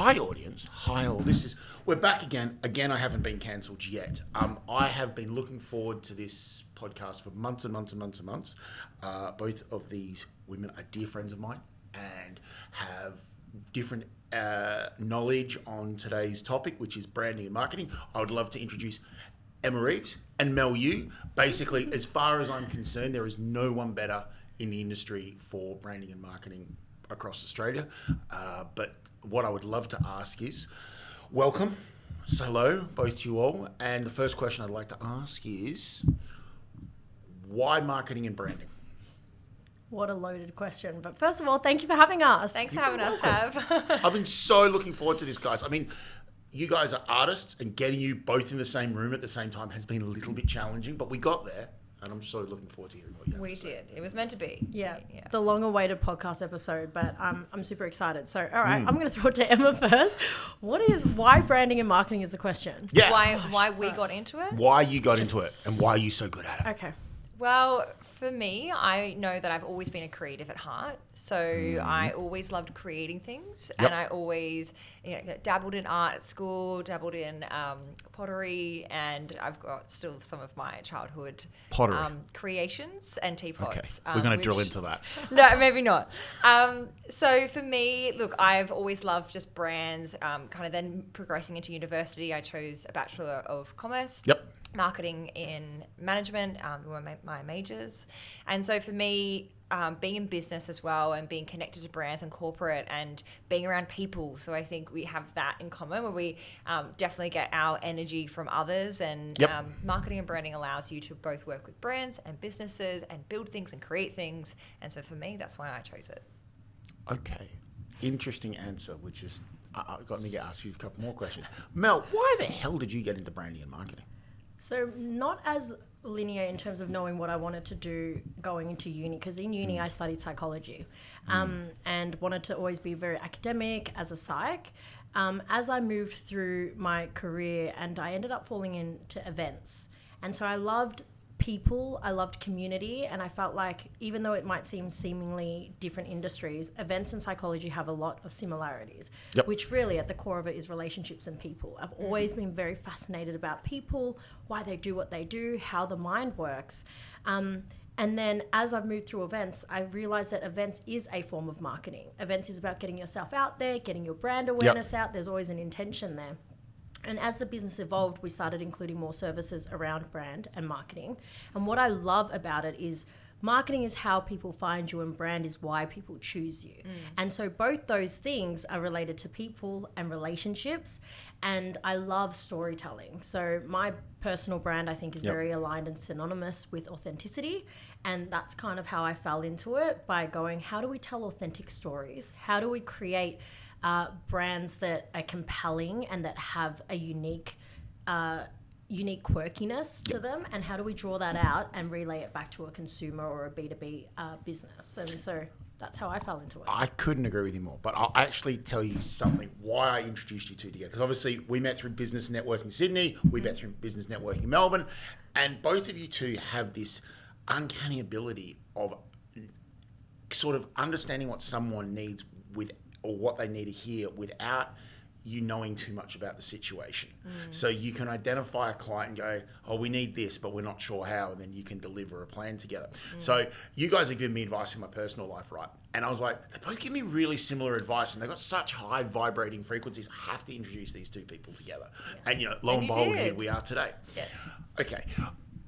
Hi audience, hi all. We're back again. Again, I haven't been cancelled yet. I have been looking forward to this podcast for months and months and months and months. Both of these women are dear friends of mine and have different knowledge on today's topic, which is branding and marketing. I would love to introduce Emma Reeves and Mel Yu. Basically, as far as I'm concerned, there is no one better in the industry for branding and marketing across Australia. But what I would love to ask is, welcome, so hello, both to you all. And the first question I'd like to ask is, why marketing and branding? What a loaded question. But first of all, thank you for having us. Thanks for having us, Tav. I've been so looking forward to this, guys. I mean, you guys are artists, and getting you both in the same room at the same time has been a little bit challenging, but we got there. And I'm so looking forward to hearing what you have to say. We did. It was meant to be. Yeah. The long-awaited podcast episode, but I'm super excited. So, all right, I'm going to throw it to Emma first. Why branding and marketing is the question? Yeah. Why we got into it? Why you got into it, and why are you so good at it? Okay. Well, for me, I know that I've always been a creative at heart. So I always loved creating things. Yep. And I always dabbled in art at school, dabbled in pottery, and I've got still some of my childhood creations and teapots. Okay, we're going to drill into that. No, maybe not. So for me, look, I've always loved just brands. Kind of then progressing into university, I chose a Bachelor of Commerce. Yep. Marketing in management were my majors. And so for me, being in business as well and being connected to brands and corporate and being around people. So I think we have that in common where we definitely get our energy from others, and marketing and branding allows you to both work with brands and businesses and build things and create things. And so for me, that's why I chose it. Okay. Interesting answer, which is got me to ask you a couple more questions. Mel, why the hell did you get into branding and marketing? So not as linear in terms of knowing what I wanted to do going into uni, because in uni I studied psychology and wanted to always be very academic as a psych. As I moved through my career, and I ended up falling into events. And so I loved people, I loved community, and I felt like even though it might seem seemingly different industries, events and psychology have a lot of similarities, which really at the core of it is relationships and people. I've always been very fascinated about people, why they do what they do, how the mind works. And then as I've moved through events, I realized that events is a form of marketing. Events is about getting yourself out there, getting your brand awareness out. There's always an intention there. And as the business evolved, we started including more services around brand and marketing. And what I love about it is marketing is how people find you, and brand is why people choose you. And so both those things are related to people and relationships. And I love storytelling. So my personal brand, I think, is very aligned and synonymous with authenticity. And that's kind of how I fell into it, by going, how do we tell authentic stories? How do we create brands that are compelling and that have a unique quirkiness to them, and how do we draw that out and relay it back to a consumer or a B2B business? And so that's how I fell into it. I couldn't agree with you more, but I'll actually tell you something why I introduced you two together. Because obviously we met through Business Networking Sydney, we met through Business Networking Melbourne, and both of you two have this uncanny ability of sort of understanding what someone needs or what they need to hear without you knowing too much about the situation. So you can identify a client and go, oh, we need this, but we're not sure how, and then you can deliver a plan together. So you guys have given me advice in my personal life, right? And I was like, they both give me really similar advice, and they've got such high vibrating frequencies. I have to introduce these two people together. And lo and behold, here we are today. Yes. Okay.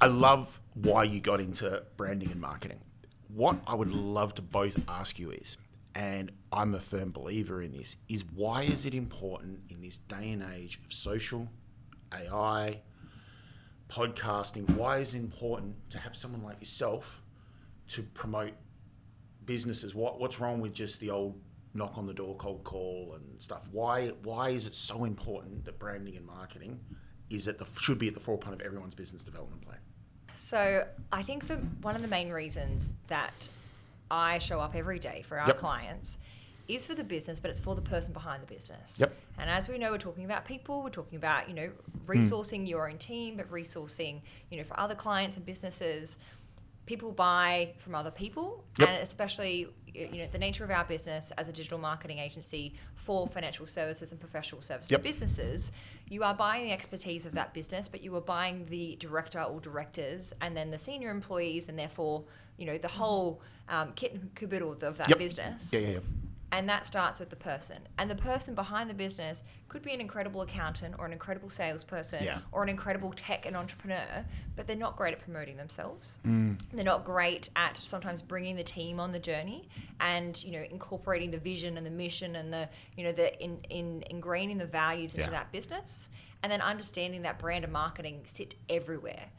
I love why you got into branding and marketing. What I would love to both ask you is, and I'm a firm believer in this, is why is it important in this day and age of social, AI, podcasting, why is it important to have someone like yourself to promote businesses? What's wrong with just the old knock on the door, cold call and stuff? Why is it so important that branding and marketing should be at the forefront of everyone's business development plan? So I think one of the main reasons that I show up every day for our clients is for the business, but it's for the person behind the business. And as we know, we're talking about people, we're talking about, resourcing your own team, but resourcing, for other clients and businesses. people buy from other people, Yep. and especially the nature of our business as a digital marketing agency for financial services and professional services Yep. businesses, you are buying the expertise of that business, but you are buying the director or directors and then the senior employees, and therefore the whole kit and caboodle of that Yep. business. Yeah. And that starts with the person. And the person behind the business could be an incredible accountant or an incredible salesperson Yeah. or an incredible tech and entrepreneur, but they're not great at promoting themselves. They're not great at sometimes bringing the team on the journey and, incorporating the vision and the mission and the ingraining the values into Yeah. that business. And then understanding that brand and marketing sit everywhere.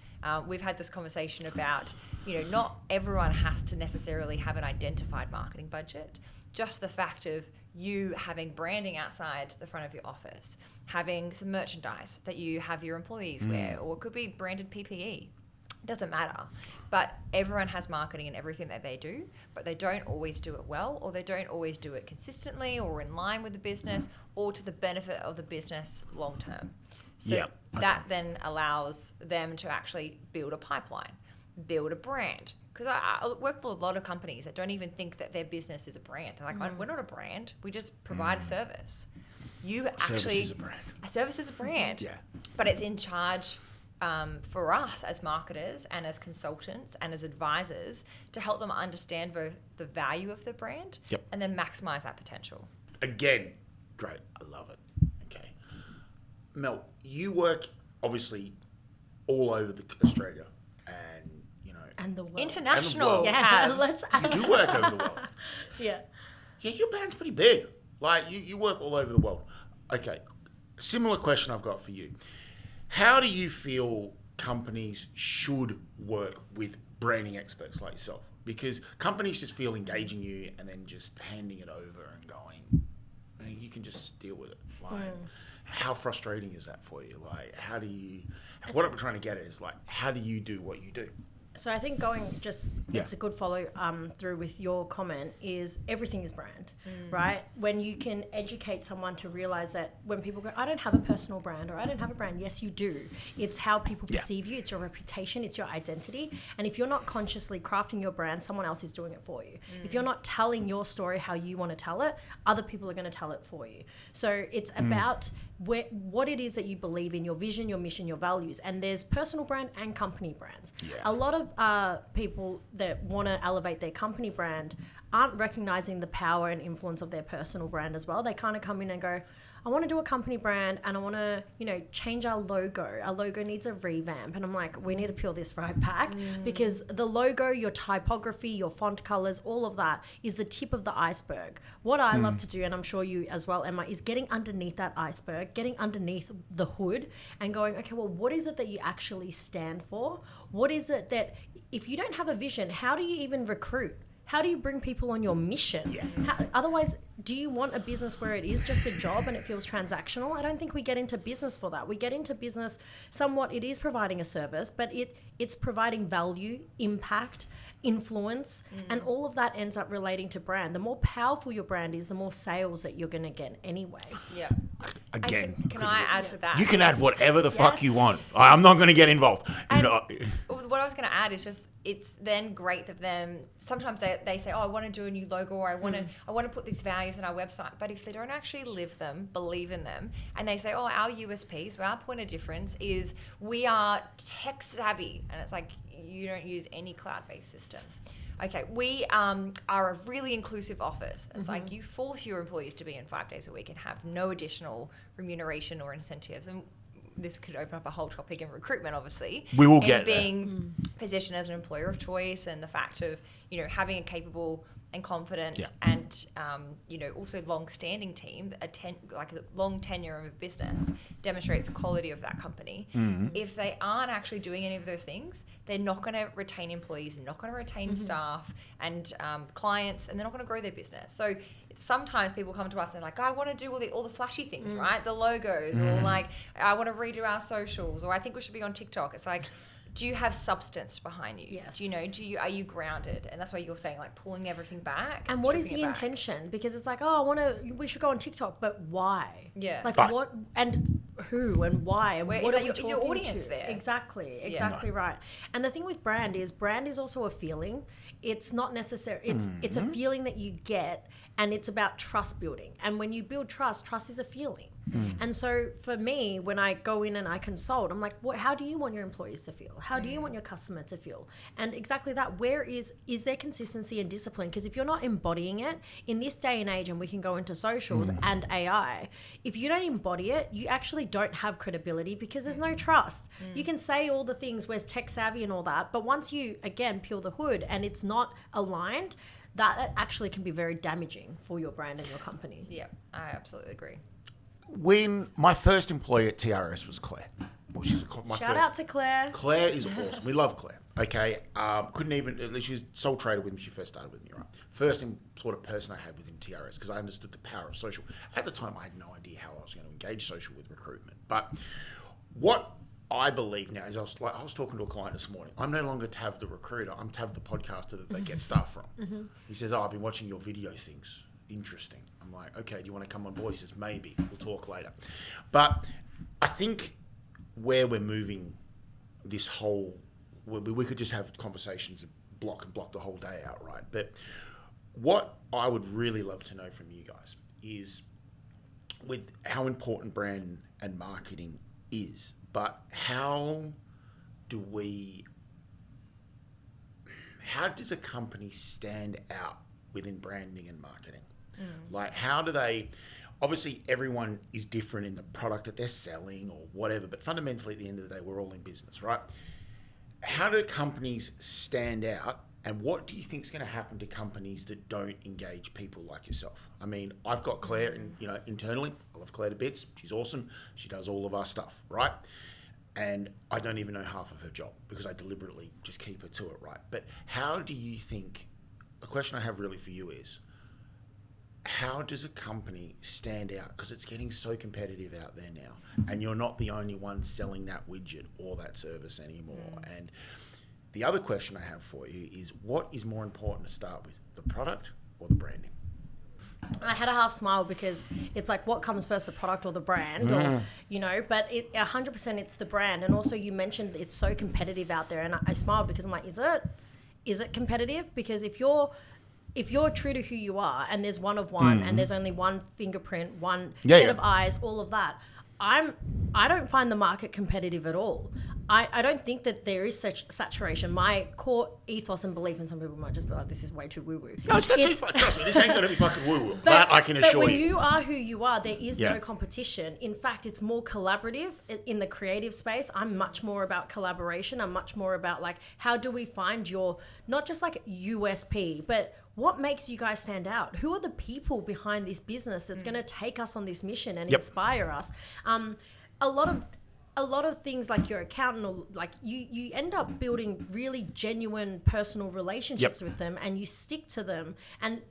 We've had this conversation about, not everyone has to necessarily have an identified marketing budget. Just the fact of you having branding outside the front of your office, having some merchandise that you have your employees wear, or it could be branded PPE. It doesn't matter. But everyone has marketing in everything that they do, but they don't always do it well, or they don't always do it consistently or in line with the business or to the benefit of the business long term. So Yeah, that then allows them to actually build a pipeline, build a brand. Because I work with a lot of companies that don't even think that their business is a brand. They're like, we're not a brand. We just provide a service. You actually... Service is a brand. A service is a brand. Yeah. But it's in charge for us as marketers and as consultants and as advisors to help them understand both the value of the brand Yep. and then maximize that potential. Again, great. I love it. Okay. Mel, you work obviously all over Australia and, And the world. International. And the world. Yeah, Tav. let's you do work over the world. Yeah. Yeah, your band's pretty big. Like, you work all over the world. Okay, similar question I've got for you. How do you feel companies should work with branding experts like yourself? Because companies just feel engaging you and then just handing it over and going, you can just deal with it. Like, how frustrating is that for you? Like, what I'm trying to get at is, like, how do you do what you do? So I think it's a good follow through with your comment is everything is brand, right? When you can educate someone to realize that when people go, I don't have a personal brand or I don't have a brand. Yes, you do. It's how people perceive you. It's your reputation. It's your identity. And if you're not consciously crafting your brand, someone else is doing it for you. If you're not telling your story how you want to tell it, other people are going to tell it for you. So it's about what it is that you believe in, your vision, your mission, your values. And there's personal brand and company brands. Yeah. A lot of people that want to elevate their company brand aren't recognizing the power and influence of their personal brand as well. They kind of come in and go, I want to do a company brand and I want to, change our logo. Our logo needs a revamp. And I'm like, we need to peel this right back because the logo, your typography, your font colors, all of that is the tip of the iceberg. What I love to do, and I'm sure you as well, Emma, is getting underneath that iceberg, getting underneath the hood and going, okay, well, what is it that you actually stand for? What is it that, if you don't have a vision, how do you even recruit? How do you bring people on your mission? Yeah. Otherwise, do you want a business where it is just a job and it feels transactional? I don't think we get into business for that. We get into business somewhat, it is providing a service, but it's providing value, impact, influence, and all of that ends up relating to brand. The more powerful your brand is, the more sales that you're going to get anyway. Yeah. Again, Can I add to that? You can add whatever the fuck Yes. you want. I'm not going to get involved. And what I was going to add is just it's then great that them sometimes they say, oh, I want to do a new logo or I want to put these values on our website. But if they don't actually live them, believe in them, and they say, oh, our USP, so our point of difference is we are tech savvy, and it's like you don't use any cloud-based system. Okay, we are a really inclusive office. It's like you force your employees to be in 5 days a week and have no additional remuneration or incentives. And this could open up a whole topic in recruitment, obviously. We will and get being positioned as an employer of choice, and the fact of having a capable and confident and also long-standing team, like a long tenure of a business demonstrates the quality of that company. If they aren't actually doing any of those things, they're not going to retain employees, they're not going to retain staff and clients, and they're not going to grow their business. So sometimes people come to us and like, I want to do all the flashy things, right? The logos, or like, I want to redo our socials, or I think we should be on TikTok. It's like, do you have substance behind you? Yes. Are you grounded? And that's why you're saying like pulling everything back. And what is stripping the it back. intention? Because it's like, oh, we should go on TikTok, but why? Yeah. Like But- what? And who and why and Where- what is are we that is your talking audience to? there? Exactly right. And the thing with brand is also a feeling. It's not necessary. It's a feeling that you get, and it's about trust building. And when you build trust is a feeling. And so for me, when I go in and I consult, I'm like, how do you want your employees to feel? How do you want your customer to feel? And exactly that, where is there consistency and discipline? Because if you're not embodying it in this day and age, and we can go into socials and AI, if you don't embody it, you actually don't have credibility because there's no trust. You can say all the things, where's tech savvy and all that, but once you, again, peel the hood and it's not aligned, that actually can be very damaging for your brand and your company. Yeah, I absolutely agree. When my first employee at TRS was Claire. Well, she's Shout out to Claire. Claire is awesome. We love Claire. Okay. Couldn't even, she was sole trader when she first started with me, right? First sort of person I had within TRS because I understood the power of social. At the time, I had no idea how I was going to engage social with recruitment. But what I believe now is I was talking to a client this morning. I'm no longer Tav the recruiter. I'm Tav the podcaster that they get staff from. He says, I've been watching your video things. Interesting. I'm like, okay, do you want to come on board? He says, maybe. We'll talk later. But I think where we're moving this whole, we could just have conversations and block the whole day out, right? But what I would really love to know from you guys is with how important brand and marketing is, but how does a company stand out within branding and marketing? Like, how do they, obviously everyone is different in the product that they're selling or whatever, but fundamentally at the end of the day, we're all in business, right? How do companies stand out, and what do you think is going to happen to companies that don't engage people like yourself? I mean, I've got Claire, internally, I love Claire to bits. She's awesome. She does all of our stuff, right? And I don't even know half of her job because I deliberately just keep her to it, right? But how do you think, the question I have really for you is, how does a company stand out? Because it's getting so competitive out there now, and you're not the only one selling that widget or that service anymore. And the other question I have for you is, what is more important to start with, the product or the branding? I had a half smile because it's like, what comes first, the product or the brand? Or, but 100% it's the brand. And also you mentioned it's so competitive out there, and I smiled because I'm like, is it competitive? Because if you're true to who you are, and there's one of one, and there's only one fingerprint, one set of eyes, all of that, I don't find the market competitive at all. I don't think that there is such saturation. My core ethos and belief, and some people might just be like, this is way too woo-woo. No, it's not too far. Trust me, this ain't going to be fucking woo-woo. That I can assure you. But when you are who you are, there is no competition. In fact, it's more collaborative in the creative space. I'm much more about collaboration. I'm much more about like, how do we find your, not just like USP, but what makes you guys stand out? Who are the people behind this business that's going to take us on this mission and inspire us? A lot of things like your accountant, or like you end up building really genuine personal relationships with them, and you stick to them, and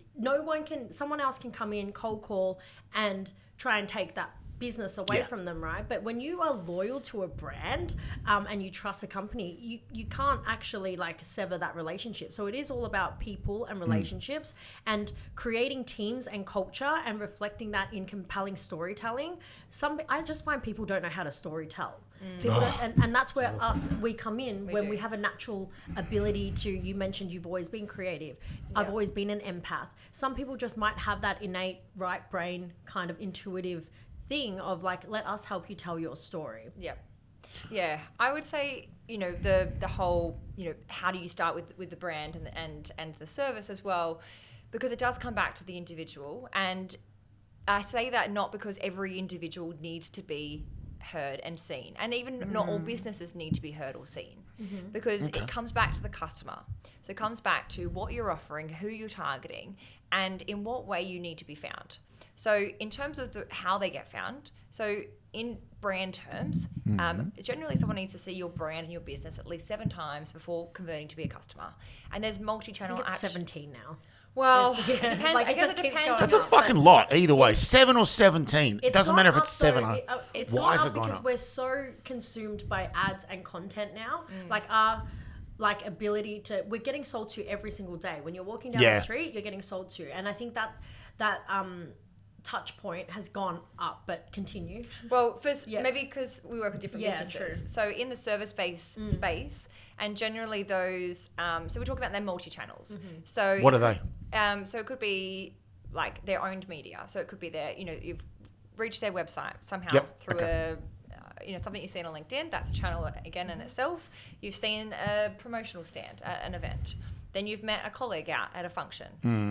someone else can come in, cold call, and try and take that business away from them, right? But when you are loyal to a brand and you trust a company, you can't actually like sever that relationship. So it is all about people and relationships and creating teams and culture and reflecting that in compelling storytelling. I just find people don't know how to storytell. And that's where we come in when we have a natural ability to, you mentioned you've always been creative. I've always been an empath. Some people just might have that innate right brain kind of intuitive thing of like, let us help you tell your story. Yeah, I would say, the whole, how do you start with the brand and the service as well, because it does come back to the individual. And I say that not because every individual needs to be heard and seen, and even not all businesses need to be heard or seen, because it comes back to the customer. So it comes back to what you're offering, who you're targeting, and in what way you need to be found. So in terms of how they get found, so in brand terms, generally someone needs to see your brand and your business at least 7 times before converting to be a customer. And there's multi-channel. I think it's 17 now. Well, it depends. Like, I guess it depends. That's a fucking lot either way. 7 or 17. It doesn't matter if it's 7 or... It's Why gone is up it gone because up? we're so consumed by ads and content now. Like our ability to... We're getting sold to every single day. When you're walking down the street, you're getting sold to. And I think that touch point has gone up, but continue. Well, first, Yeah. maybe because we work with different Yeah, businesses. true. So in the service-based space, and generally those, so we talk about their multi-channels. So What are they? So it could be like their owned media. So it could be their, you've reached their website somehow Yep, through okay. something you've seen on LinkedIn. That's a channel again in itself. You've seen a promotional stand at an event. Then you've met a colleague out at a function.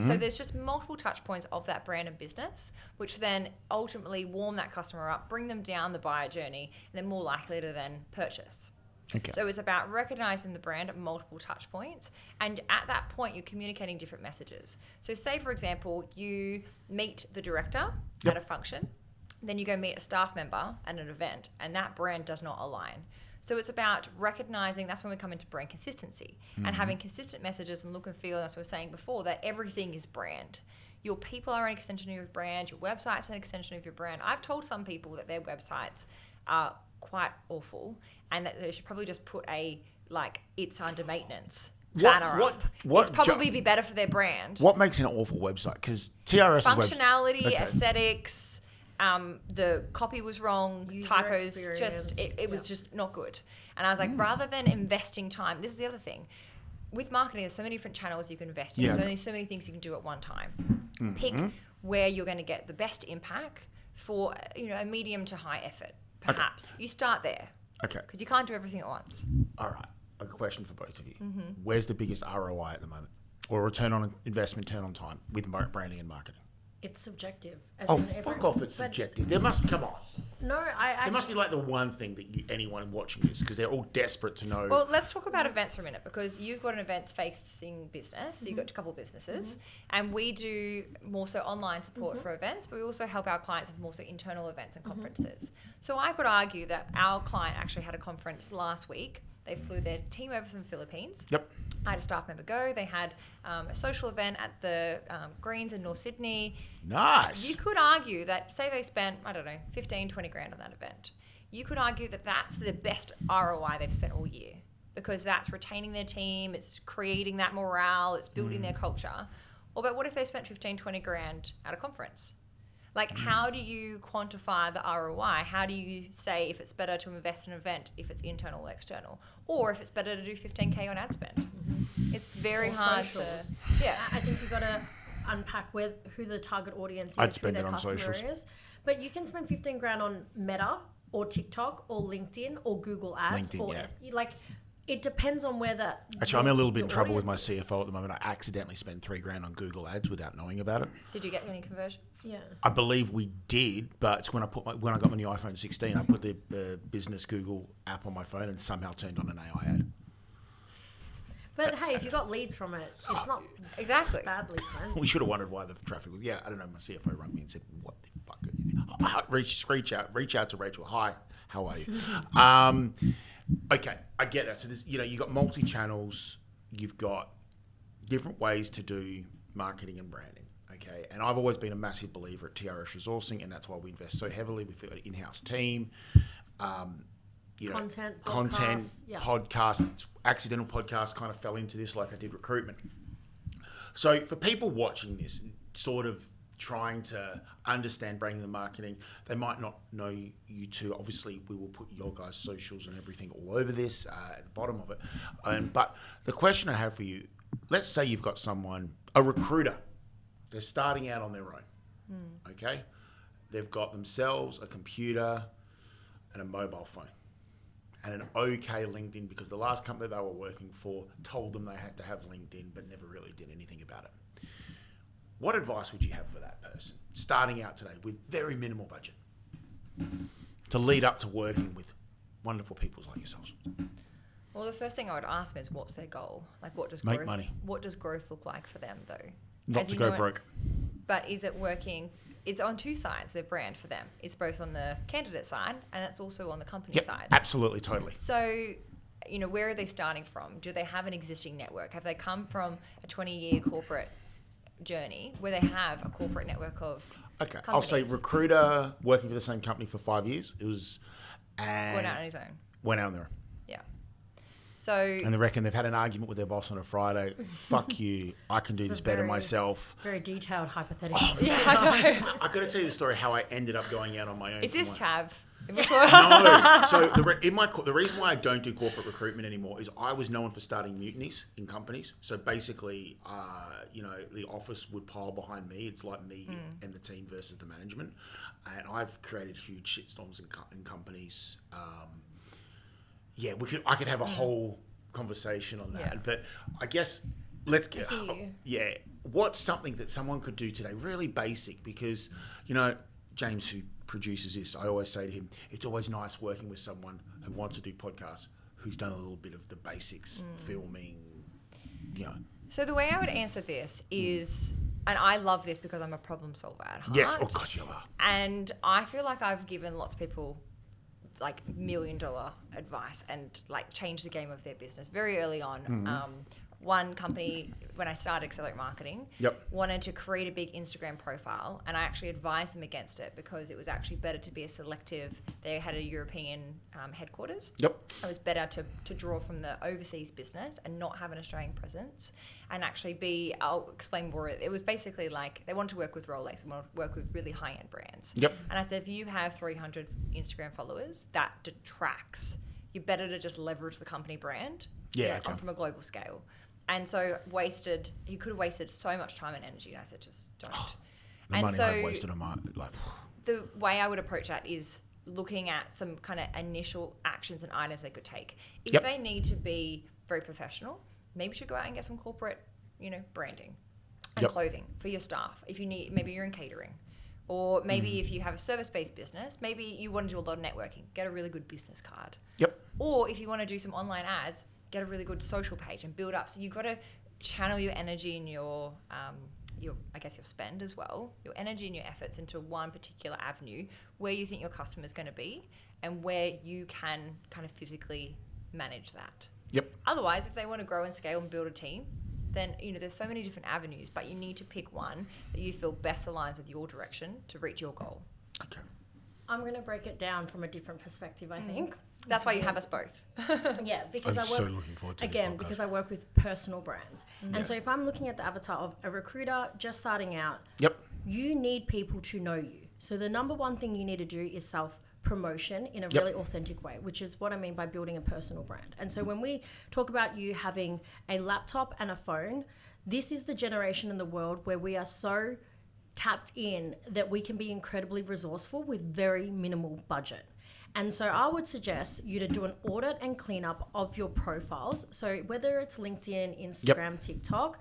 So there's just multiple touch points of that brand and business, which then ultimately warm that customer up, bring them down the buyer journey, and they're more likely to then purchase. Okay. So it's about recognizing the brand at multiple touch points. And at that point, you're communicating different messages. So say, for example, you meet the director at a function, then you go meet a staff member at an event, and that brand does not align. So it's about recognizing, that's when we come into brand consistency and having consistent messages and look and feel, as we were saying before, that everything is brand. Your people are an extension of your brand, your website's an extension of your brand. I've told some people that their websites are quite awful and that they should probably just put it's under maintenance banner up. It's probably be better for their brand. What makes an awful website? Because TRS Functionality, aesthetics, the copy was wrong, User typos, experience. it was just not good. And I was like, rather than investing time, this is the other thing. With marketing, there's so many different channels you can invest in. Yeah. There's only so many things you can do at one time. Pick where you're going to get the best impact for a medium to high effort. Perhaps you start there. Okay. Because you can't do everything at once. All right. A question for both of you. Where's the biggest ROI at the moment? Or return on investment, turn on time with branding and marketing? It's subjective. Oh, fuck off. It's subjective. Come on. No, There must be like the one thing that anyone watching this, because they're all desperate to know. Well, let's talk about events for a minute, because you've got an events-facing business. So you've got a couple of businesses, and we do more so online support for events, but we also help our clients with more so internal events and conferences. So I could argue that our client actually had a conference last week. They flew their team over from the Philippines. Yep. I had a staff member go. They had a social event at the Greens in North Sydney. Nice. You could argue that, say they spent, 15, 20 grand on that event. You could argue that that's the best ROI they've spent all year, because that's retaining their team, it's creating that morale, it's building their culture. Or but what if they spent 15, 20 grand at a conference? Like, how do you quantify the ROI? How do you say if it's better to invest in an event if it's internal or external? Or if it's better to do 15K on ad spend? It's very hard socials. to... Yeah. I think you've got to unpack who the target audience is, I'd spend who it their on customer socials. is. But you can spend 15 grand on Meta or TikTok or LinkedIn or Google Ads. LinkedIn, Like, it depends on where that... Actually, I'm in a little bit in your trouble with my audience is. CFO at the moment. I accidentally spent $3,000 on Google Ads without knowing about it. Did you get any conversions? Yeah. I believe we did, but it's when I got my new iPhone 16, I put the business Google app on my phone and somehow turned on an AI ad. But hey, if you got leads from it, it's not Exactly. badly spent. We should have wondered why the traffic was. Yeah, I don't know. My CFO rang me and said, "What the fuck?" Reach out to Rachel. Hi, how are you? Okay, I get that. So this, you've got multi channels. You've got different ways to do marketing and branding. Okay, and I've always been a massive believer at TRS Resourcing, and that's why we invest so heavily. We've got an in-house team. Content, yeah. podcasts, accidental podcasts kind of fell into this like I did recruitment. So for people watching this, sort of trying to understand branding and marketing, they might not know you two. Obviously, we will put your guys' socials and everything all over this at the bottom of it. But the question I have for you, let's say you've got a recruiter, they're starting out on their own, okay? They've got themselves a computer and a mobile phone and an okay LinkedIn, because the last company they were working for told them they had to have LinkedIn but never really did anything about it. What advice would you have for that person starting out today with very minimal budget to lead up to working with wonderful people like yourselves? Well, the first thing I would ask them is, what's their goal? Like, what does Make growth, money. What does growth look like for them, though? Not As to you go know it- broke. But is it working? It's on two sides, the brand for them. It's both on the candidate side and it's also on the company Yep, side. absolutely, totally. So, where are they starting from? Do they have an existing network? Have they come from a 20-year corporate journey where they have a corporate network of Okay, companies? I'll say recruiter working for the same company for 5 years. It was... Went out on his own. Went out there. Yeah. So And they reckon they've had an argument with their boss on a Friday. Fuck you. I can do this better myself. Very detailed hypothetical. I know. I got to tell you the story how I ended up going out on my own. Is this Tav? No. So the reason why I don't do corporate recruitment anymore is I was known for starting mutinies in companies. So basically, the office would pile behind me. It's like me and the team versus the management. And I've created huge shitstorms in companies. I could have a whole conversation on that. Yeah. But I guess let's get what's something that someone could do today, really basic, because James, who produces this, I always say to him, it's always nice working with someone who wants to do podcasts, who's done a little bit of the basics, filming, So the way I would answer this is, and I love this because I'm a problem solver at heart. Yes, of course you are. And I feel like I've given lots of people like $1 million advice and like changed the game of their business very early on. One company, when I started Accelerate Marketing, wanted to create a big Instagram profile, and I actually advised them against it because it was actually better to be a selective. They had a European headquarters. It was better to draw from the overseas business and not have an Australian presence, and actually I'll explain more. It was basically like they wanted to work with Rolex and wanted to work with really high-end brands. And I said, if you have 300 Instagram followers, that detracts. You're better to just leverage the company brand from a global scale. And so he could have wasted so much time and energy. And I said, just don't. The money I've wasted on my life. The way I would approach that is looking at some kind of initial actions and items they could take. If they need to be very professional, maybe you should go out and get some corporate, branding and clothing for your staff. If you need, maybe you're in catering. Or maybe if you have a service-based business, maybe you want to do a lot of networking. Get a really good business card. Or if you want to do some online ads, get a really good social page and build up. So you've got to channel your energy and your spend as well, your energy and your efforts into one particular avenue where you think your customer is going to be and where you can kind of physically manage that. Otherwise, if they want to grow and scale and build a team, then there's so many different avenues, but you need to pick one that you feel best aligns with your direction to reach your goal. Okay. I'm going to break it down from a different perspective, I think. That's why you have us both. Because I'm so looking forward to this podcast. because I work with personal brands. And so if I'm looking at the avatar of a recruiter just starting out, you need people to know you. So the number one thing you need to do is self-promotion in a really authentic way, which is what I mean by building a personal brand. And so when we talk about you having a laptop and a phone, this is the generation in the world where we are so tapped in that we can be incredibly resourceful with very minimal budget. And so I would suggest you to do an audit and cleanup of your profiles. So whether it's LinkedIn, Instagram, TikTok,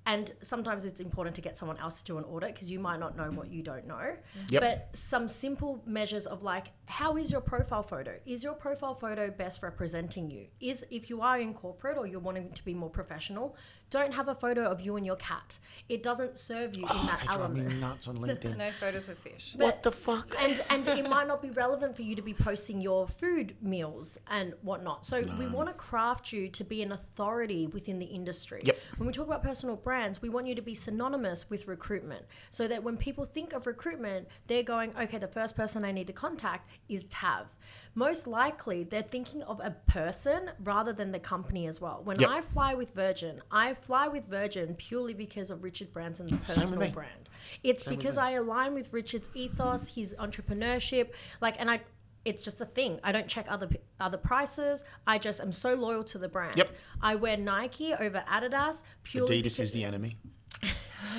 and sometimes it's important to get someone else to do an audit because you might not know what you don't know. But some simple measures of like, how is your profile photo? Is your profile photo best representing you? If you are in corporate or you're wanting to be more professional, don't have a photo of you and your cat. It doesn't serve you in that They drive element. me nuts on LinkedIn. No photos of fish. What the fuck? And it might not be relevant for you to be posting your food meals and whatnot. So we want to craft you to be an authority within the industry. When we talk about personal brands, we want you to be synonymous with recruitment so that when people think of recruitment, they're going, okay, the first person I need to contact is Tav. Most likely, they're thinking of a person rather than the company as well. When I fly with Virgin purely because of Richard Branson's personal brand. It's because I align with Richard's ethos, his entrepreneurship, it's just a thing. I don't check other prices. I just am so loyal to the brand. I wear Nike over Adidas purely Adidas is the enemy.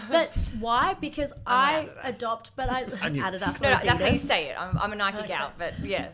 But why? Because I adopt, Adidas or Adidas. That's how you say it. I'm a Nike gal, but yeah.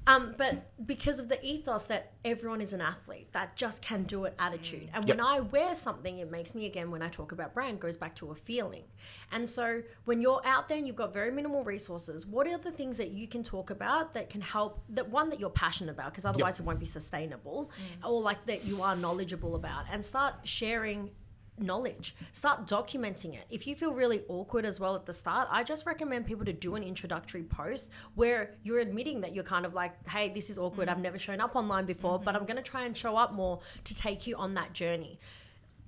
But because of the ethos that everyone is an athlete, that just can do it attitude. And when I wear something, it makes me, again, when I talk about brand, goes back to a feeling. And so when you're out there and you've got very minimal resources, what are the things that you can talk about that can help, that you're passionate about, because otherwise it won't be sustainable, or that you are knowledgeable about, and start sharing knowledge. Start documenting it. If you feel really awkward as well at the start, I just recommend people to do an introductory post where you're admitting that you're kind of like, hey, this is awkward. I've never shown up online before, but I'm going to try and show up more to take you on that journey.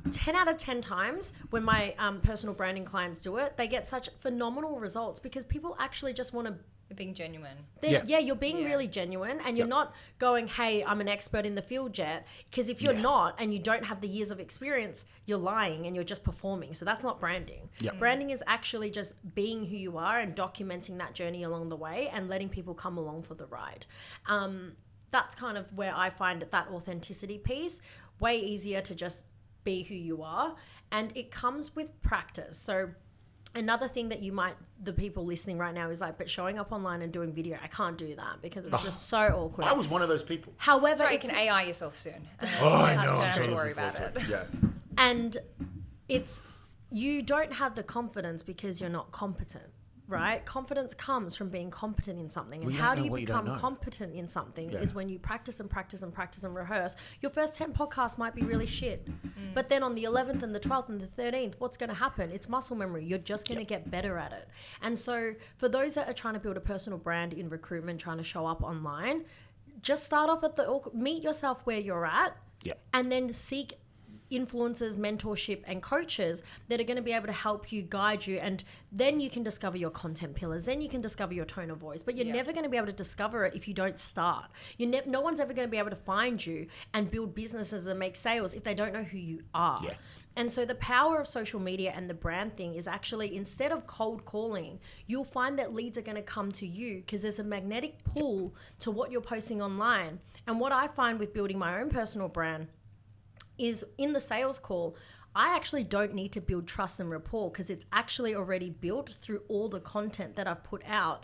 10 out of 10 times when my personal branding clients do it, they get such phenomenal results because people actually just want to You're being genuine. You're being Yeah. really genuine, and you're not going, hey, I'm an expert in the field yet. Because if you're not, and you don't have the years of experience, you're lying and you're just performing. So that's not branding. Yeah. Branding is actually just being who you are and documenting that journey along the way and letting people come along for the ride. That's kind of where I find that authenticity piece way easier to just be who you are. And it comes with practice. So another thing that the people listening right now is like, but showing up online and doing video, I can't do that because it's just so awkward. I was one of those people. However, Sorry, you can AI yourself soon. I know. Don't I'm have so to worry looking about forward it. to it. Yeah. and you don't have the confidence because you're not competent, right? Confidence comes from being competent in something. And Well, you how don't do know you what you don't become know. competent in something Yeah. is when you practice and practice and practice and rehearse. Your first 10 podcasts might be really shit. But then on the 11th and the 12th and the 13th, what's going to happen? It's muscle memory. You're just going to get better at it. And so for those that are trying to build a personal brand in recruitment, trying to show up online, just start off at meet yourself where you're at, Yeah. and then seek influencers, mentorship, and coaches that are going to be able to help you, guide you, and then you can discover your content pillars. Then you can discover your tone of voice. But you're never going to be able to discover it if you don't start. No one's ever going to be able to find you and build businesses and make sales if they don't know who you are. Yeah. And so the power of social media and the brand thing is actually, instead of cold calling, you'll find that leads are going to come to you because there's a magnetic pull to what you're posting online. And what I find with building my own personal brand is in the sales call, I actually don't need to build trust and rapport because it's actually already built through all the content that I've put out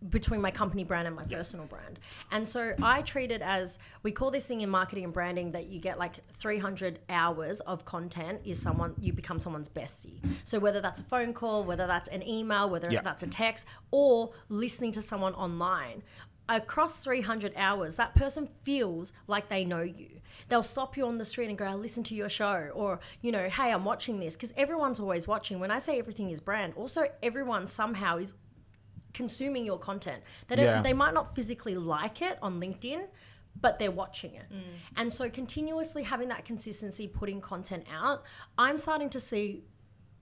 between my company brand and my personal brand. And so I treat it as, we call this thing in marketing and branding that you get like 300 hours of content you become someone's bestie. So whether that's a phone call, whether that's an email, whether that's a text, or listening to someone online, across 300 hours, that person feels like they know you. They'll stop you on the street and go, I listened to your show, or, hey, I'm watching this, because everyone's always watching. When I say everything is brand, also everyone somehow is consuming your content. They might not physically like it on LinkedIn, but they're watching it. And so continuously having that consistency, putting content out, I'm starting to see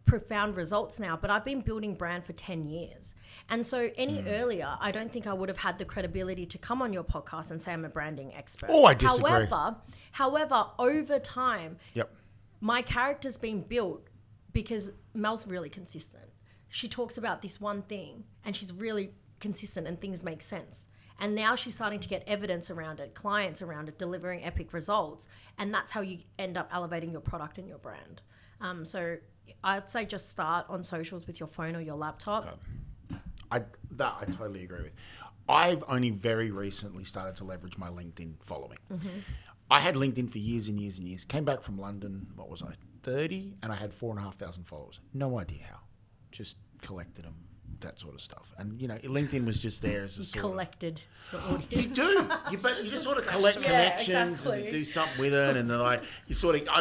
profound results now, but I've been building brand for 10 years. And so any earlier, I don't think I would have had the credibility to come on your podcast and say I'm a branding expert. Oh, I disagree. However, over time, Yep. my character's been built because Mel's really consistent. She talks about this one thing and she's really consistent and things make sense. And now she's starting to get evidence around it, clients around it, delivering epic results. And that's how you end up elevating your product and your brand. So I'd say just start on socials with your phone or your laptop. I totally agree with. I've only very recently started to leverage my LinkedIn following. I had LinkedIn for years and years and years. Came back from London, 30, and I had 4,500 followers. No idea how. Just collected them, that sort of stuff. And, LinkedIn was just there as a sort Collected the audience. You do. You just sort of collect connections and do something with it. And then I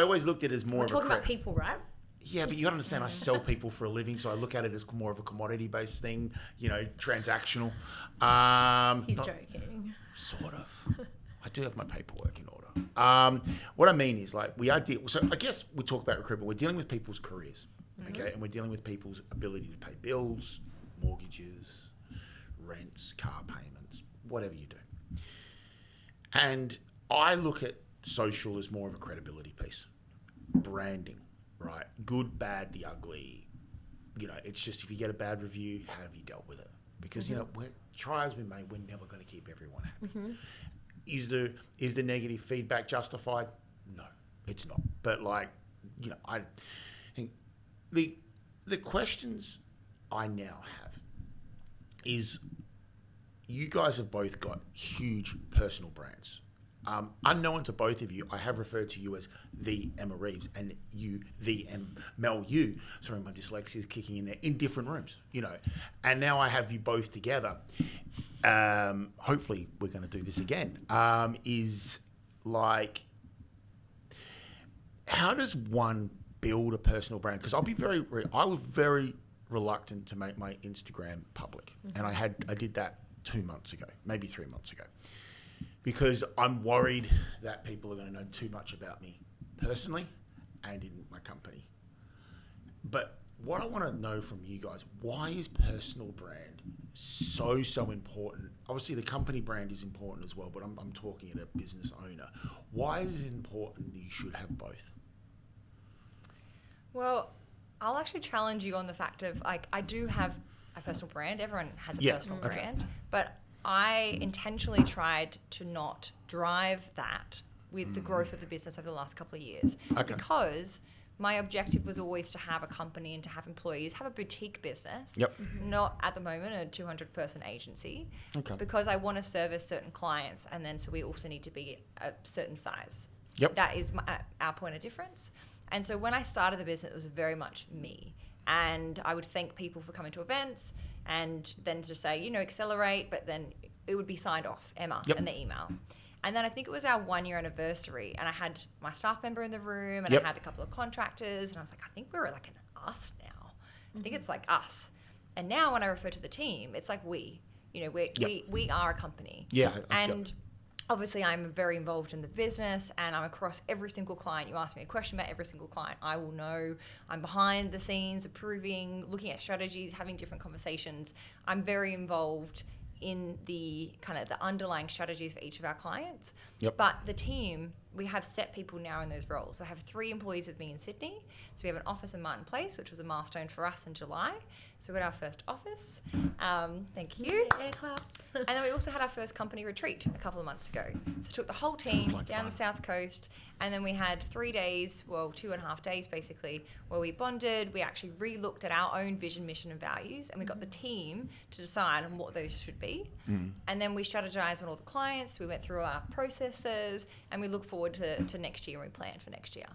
always looked at it as more We're of a talking about people, right? Yeah, but you gotta understand, I sell people for a living, so I look at it as more of a commodity-based thing, transactional. He's joking. Sort of. I do have my paperwork in order. What I mean is, so I guess we talk about recruitment. We're dealing with people's careers, okay, and we're dealing with people's ability to pay bills, mortgages, rents, car payments, whatever you do. And I look at social as more of a credibility piece, branding. Right, good, bad, the ugly. It's just if you get a bad review, how have you dealt with it? Because try as we may, we're never going to keep everyone happy. Is the negative feedback justified? No, it's not. But I think the questions I now have is, you guys have both got huge personal brands. Unknown to both of you, I have referred to you as the Emma Reeves and you, the Mel Yu. Sorry, my dyslexia is kicking in there, in different rooms, And now I have you both together. Hopefully we're going to do this again. How does one build a personal brand? Because I was very reluctant to make my Instagram public. And I did that 2 months ago, maybe 3 months ago. Because I'm worried that people are going to know too much about me personally and in my company. But what I want to know from you guys, why is personal brand so important. Obviously, the company brand is important as well, but I'm talking at a business owner. Why is it important that you should have both? Well, I'll actually challenge you on the fact of, like, I do have a personal brand. Everyone has a personal brand. But I intentionally tried to not drive that with the growth of the business over the last couple of years. Because my objective was always to have a company and to have employees, have a boutique business, not at the moment a 200-person agency, because I want to service certain clients, and then so we also need to be a certain size. That is our point of difference. And so when I started the business, it was very much me. And I would thank people for coming to events, and then to say, Accelerate, but then it would be signed off, Emma, in the email. And then I think it was our 1-year anniversary, and I had my staff member in the room, and I had a couple of contractors, and I was like, I think we're like an us now. I think it's like us. And now when I refer to the team, it's like we. We are a company. And obviously I'm very involved in the business, and I'm across every single client. You ask me a question about every single client, I will know. I'm behind the scenes, approving, looking at strategies, having different conversations. I'm very involved in the kind of the underlying strategies for each of our clients. But the team, we have set people now in those roles. So I have 3 employees with me in Sydney. So we have an office in Martin Place, which was a milestone for us in July. So we got our first office. Thank you. Air claps. And then we also had our first company retreat a couple of months ago. So I took the whole team down the South Coast, and then we had 3 days, 2.5 days basically, where we bonded. We actually re-looked at our own vision, mission and values, and we got the team to decide on what those should be. And then we strategized on all the clients. We went through our processes, and we look forward to next year, and we plan for next year.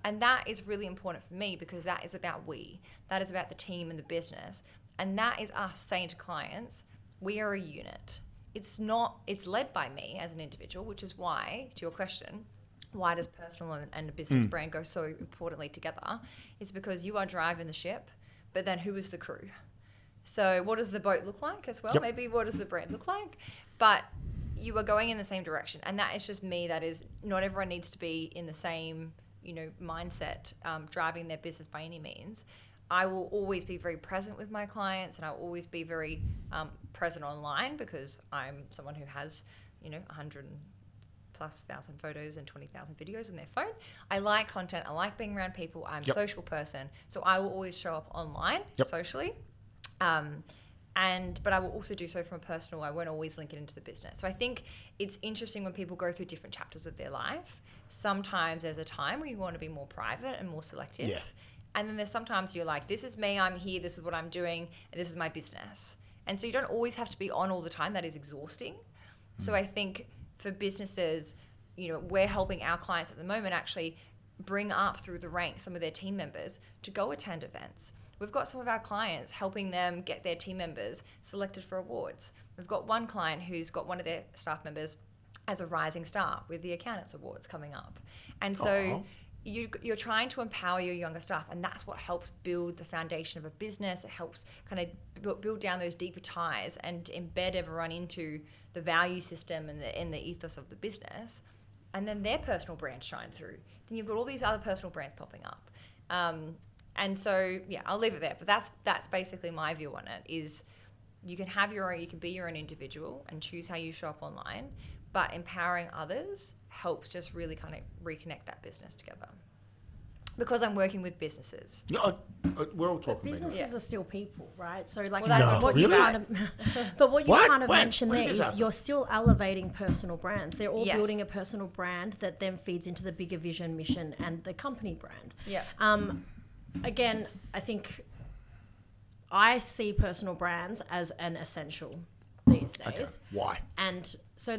And that is really important for me, because that is about we. That is about the team and the business. And that is us saying to clients, we are a unit. It's led by me as an individual, which is why, to your question, why does personal and a business brand go so importantly together? It's because you are driving the ship, but then who is the crew? So what does the boat look like as well? Maybe what does the brand look like? But you are going in the same direction. And that is just me. That is, not everyone needs to be in the same, mindset, driving their business by any means. I will always be very present with my clients, and I will always be very present online, because I'm someone who has, 100+ thousand photos and 20,000 videos on their phone. I like content. I like being around people. I'm a social person. So I will always show up online, socially. But I will also do so from a personal. I won't always link it into the business. So I think it's interesting when people go through different chapters of their life. Sometimes there's a time where you want to be more private and more selective. And then there's sometimes you're like, this is me, I'm here, this is what I'm doing, and this is my business. And so you don't always have to be on all the time. That is exhausting. So I think for businesses, we're helping our clients at the moment actually bring up through the ranks some of their team members to go attend events. We've got some of our clients helping them get their team members selected for awards. We've got one client who's got one of their staff members as a rising star with the Accountants Awards coming up. And so you're trying to empower your younger staff, and that's what helps build the foundation of a business. It helps kind of build down those deeper ties and embed everyone into the value system and the ethos of the business. And then their personal brands shine through. Then you've got all these other personal brands popping up. And so, I'll leave it there. But that's basically my view on it, is you can have your own, you can be your own individual and choose how you show up online, but empowering others helps just really kind of reconnect that business together. Because I'm working with businesses. We're all talking businesses are still people, right? So like what you kind of mentioned there is you're still elevating personal brands. They're all building a personal brand that then feeds into the bigger vision, mission, and the company brand. Again, I think I see personal brands as an essential these days. Why? And so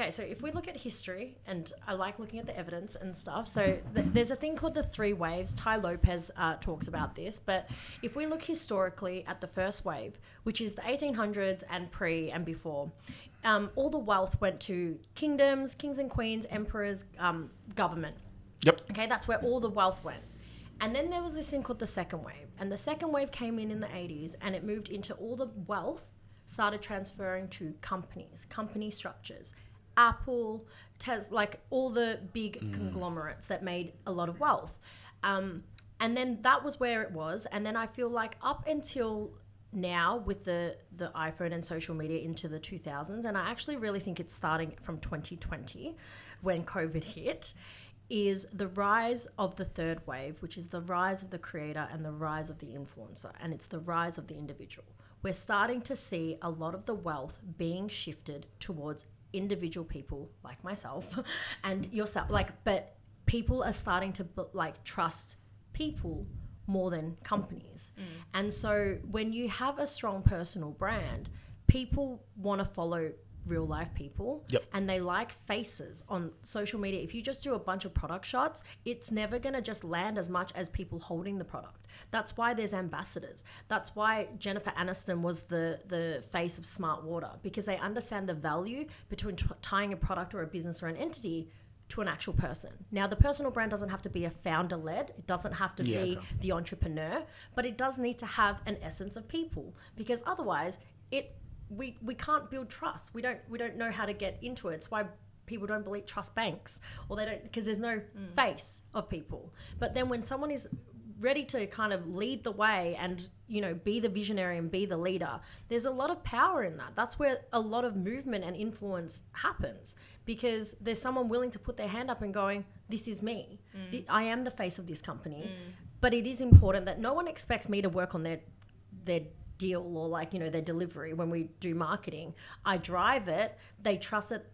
so if we look at history, and I like looking at the evidence and stuff, so there's a thing called the 3 waves. Ty Lopez talks about this, but if we look historically at the first wave, which is the 1800s and pre and before, all the wealth went to kingdoms, kings and queens, emperors, government. Okay, that's where all the wealth went. And then there was this thing called the second wave. And the second wave came in the 80s, and it moved into all the wealth started transferring to companies, company structures. Apple, Tesla, like all the big conglomerates that made a lot of wealth. And then that was where it was. And then I feel like up until now with the iPhone and social media into the 2000s, and I actually really think it's starting from 2020 when COVID hit, is the rise of the third wave, which is the rise of the creator and the rise of the influencer, and it's the rise of the individual. We're starting to see a lot of the wealth being shifted towards individual people like myself and yourself, but people are starting to trust people more than companies. And so when you have a strong personal brand, people want to follow real life people. Yep. And they like faces on social media. If you just do a bunch of product shots, it's never going to just land as much as people holding the product. That's why there's ambassadors. That's why Jennifer Aniston was the face of Smart Water, because they understand the value between tying a product or a business or an entity to an actual person. Now, the personal brand doesn't have to be a founder-led. It doesn't have to be the entrepreneur, but it does need to have an essence of people, because otherwise we can't build trust. We don't know how to get into it. It's why people don't trust banks, or they don't, because there's no face of people. But then when someone is ready to kind of lead the way and, be the visionary and be the leader, there's a lot of power in that. That's where a lot of movement and influence happens, because there's someone willing to put their hand up and going, this is me. I am the face of this company. But it is important that no one expects me to work on their deal or their delivery when we do marketing. I drive it. They trust that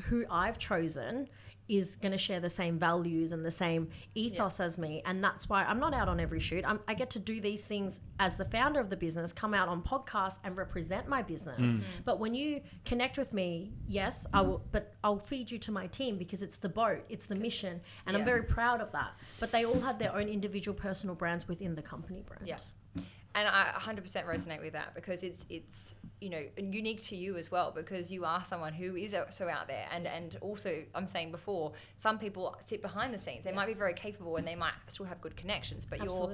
who I've chosen is going to share the same values and the same ethos as me. And that's why I'm not out on every shoot. I get to do these things as the founder of the business, come out on podcasts and represent my business. But when you connect with me, yes, I will, but I'll feed you to my team, because it's the boat, it's the mission. And I'm very proud of that. But they all have their own individual personal brands within the company brand. Yeah. And I 100% resonate with that, because it's unique to you as well, because you are someone who is so out there. And also, I'm saying before, some people sit behind the scenes. They might be very capable and they might still have good connections, but you've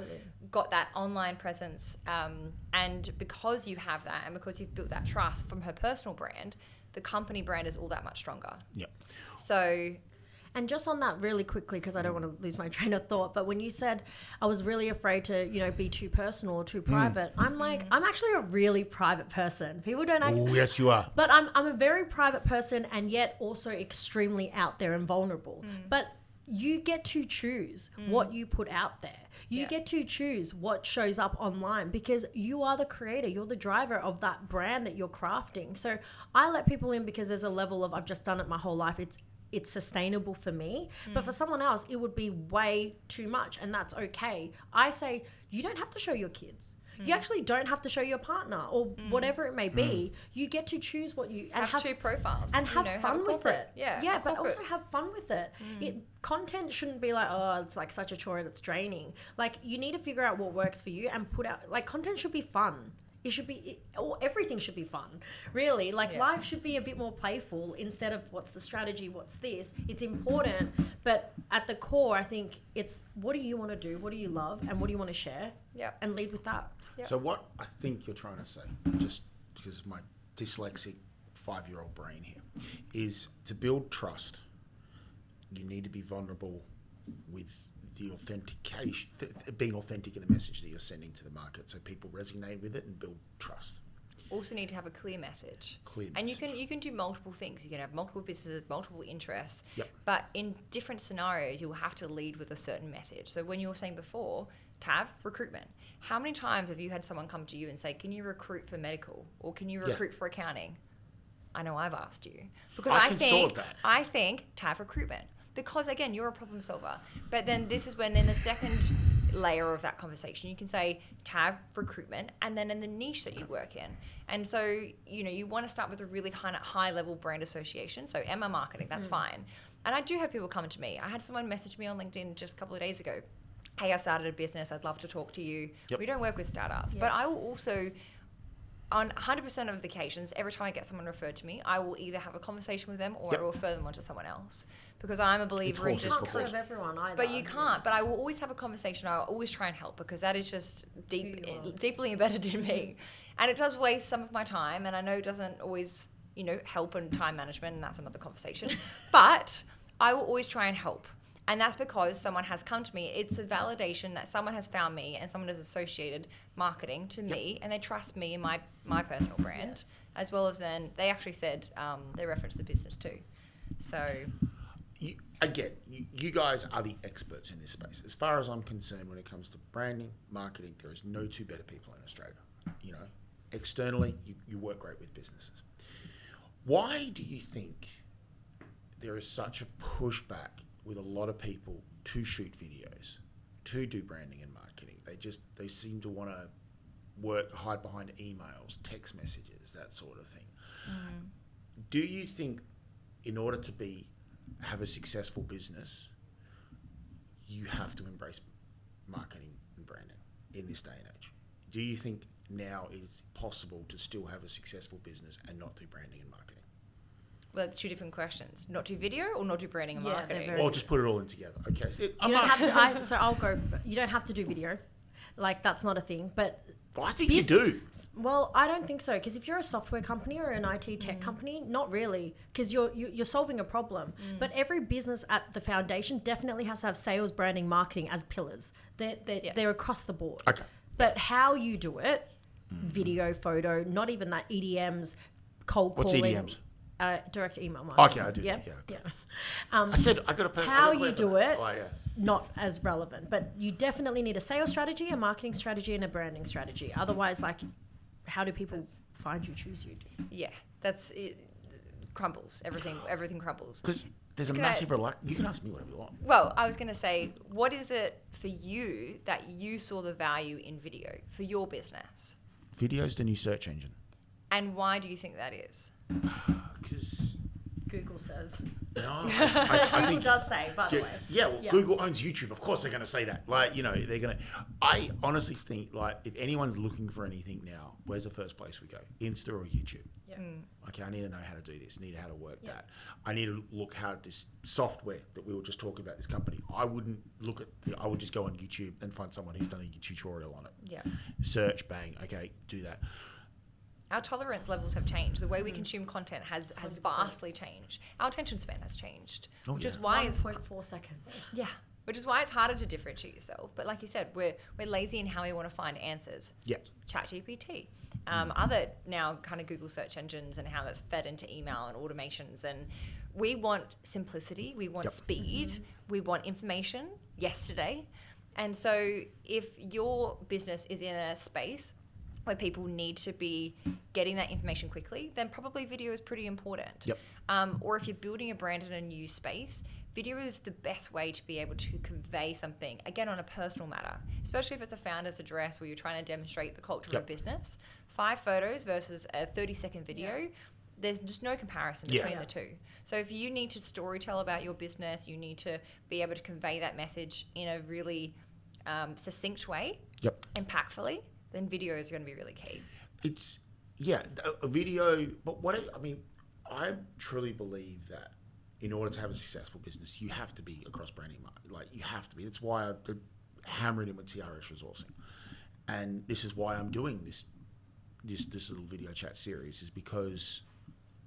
got that online presence. And because you have that, and because you've built that trust from her personal brand, the company brand is all that much stronger. Yep. So... And just on that really quickly, because I don't want to lose my train of thought, but when you said I was really afraid to, be too personal or too private, I'm actually a really private person. People don't Oh, yes, you are. But I'm a very private person, and yet also extremely out there and vulnerable. But you get to choose what you put out there. You get to choose what shows up online, because you are the creator. You're the driver of that brand that you're crafting. So I let people in because there's a level of, I've just done it my whole life. It's sustainable for me, but for someone else it would be way too much, and that's okay. I say you don't have to show your kids. You actually don't have to show your partner or whatever it may be. You get to choose what you and have two profiles and have fun with it. Yeah, but also have fun with it. Content shouldn't be like, oh, it's like such a chore that's draining. Like, you need to figure out what works for you and put out, content should be fun. It should be, or everything should be fun, really. Life should be a bit more playful instead of what's the strategy, what's this. It's important, but at the core, I think it's what do you want to do, what do you love, and what do you want to share, and lead with that. Yep. So what I think you're trying to say, just because of my dyslexic 5-year-old brain here, is to build trust, you need to be vulnerable with the authentication, being authentic in the message that you're sending to the market, so people resonate with it and build trust. Also need to have a clear message. And you can do multiple things. You can have multiple businesses, multiple interests. Yep. But in different scenarios, you'll have to lead with a certain message. So when you were saying before, Tav, recruitment. How many times have you had someone come to you and say, can you recruit for medical? Or can you recruit for accounting? I know I've asked you. Because I think Tav, recruitment. Because, again, you're a problem solver. But then this is when, in the second layer of that conversation, you can say Tav, recruitment, and then in the niche that you work in. And so, you want to start with a really kind of high-level brand association. So Emma Marketing, that's fine. And I do have people come to me. I had someone message me on LinkedIn just a couple of days ago. Hey, I started a business. I'd love to talk to you. Yep. We don't work with startups. But I will also... On 100% of the occasions, every time I get someone referred to me, I will either have a conversation with them or I will refer them on to someone else. Because I'm a believer in just... You can't serve everyone either. But you can't. But I will always have a conversation. I'll always try and help, because that is just deeply embedded in me. And it does waste some of my time, and I know it doesn't always, help in time management, and that's another conversation. But I will always try and help. And that's because someone has come to me. It's a validation that someone has found me and someone has associated marketing to me, and they trust me and my personal brand, as well as then they actually said they referenced the business too. So... You guys are the experts in this space. As far as I'm concerned, when it comes to branding, marketing, there is no two better people in Australia. You know, externally, you work great with businesses. Why do you think there is such a pushback with a lot of people to shoot videos, to do branding and marketing? They seem to want to hide behind emails, text messages, that sort of thing. Do you think in order to have a successful business, you have to embrace marketing and branding in this day and age? Do you think now it's possible to still have a successful business and not do branding and marketing? Well, that's two different questions. Not do video or not do branding and Yeah, marketing? they're very- Or just put it all in together. Okay. You don't have to, so I'll go. You don't have to do video, like that's not a thing. But I think you do. well, I don't think so, because if you're a software company or an IT tech company, not really, because you're solving a problem. But every business at the foundation definitely has to have sales, branding, marketing as pillars. They're across the board. Okay. But how you do it, video, photo, not even that EDMs, cold calling. What's EDMs? Direct email marketing. Okay, I do. Yeah. Yeah. Okay. Yeah. I said I got to. How you do it, Oh, yeah. not as relevant. But you definitely need a sales strategy, a marketing strategy, and a branding strategy. Otherwise, like, how do people find you, choose you? Yeah, that's it. Crumbles. Everything crumbles. Because there's a Can massive reluctance. You can ask me whatever you want. Well, I was going to say, what is it for you that you saw the value in video for your business? Video's the new search engine. And why do you think that is? Because Google says. no, I Google think does say, by the way. yeah, well, Yeah. Google owns YouTube. Of course, they're going to say that. Like, you know, they're going to. I honestly think, like, if anyone's looking for anything now, where's the first place we go? Insta or YouTube? Yeah. Okay, I need to know how to do this. I need how to work that. I need to look how this software that we were just talking about, this company. I wouldn't look at. I would just go on YouTube and find someone who's done a tutorial on it. Yeah. Search, bang. Okay, do that. Our tolerance levels have changed. The way we consume content has 100%. vastly changed. Our attention span has changed, Oh, which yeah. is why it's 1.4 seconds. which is why it's harder to differentiate yourself. But like you said, we're lazy in how we want to find answers. Yeah. ChatGPT, other now kind of Google search engines and how that's fed into email and automations. And we want simplicity, we want speed, we want information yesterday. And so if your business is in a space where people need to be getting that information quickly, then probably video is pretty important. Yep. Or if you're building a brand in a new space, video is the best way to be able to convey something, again, on a personal matter, especially if it's a founder's address where you're trying to demonstrate the culture of a business. 5 photos versus a 30-second video, there's just no comparison between the two. So if you need to storytell about your business, you need to be able to convey that message in a really succinct way, impactfully, then video is going to be really key. It's a video, but I truly believe that in order to have a successful business, you have to be across branding. Like, you have to be. That's why I hammer it in with TRS resourcing, and this is why I'm doing this little video chat series, is because,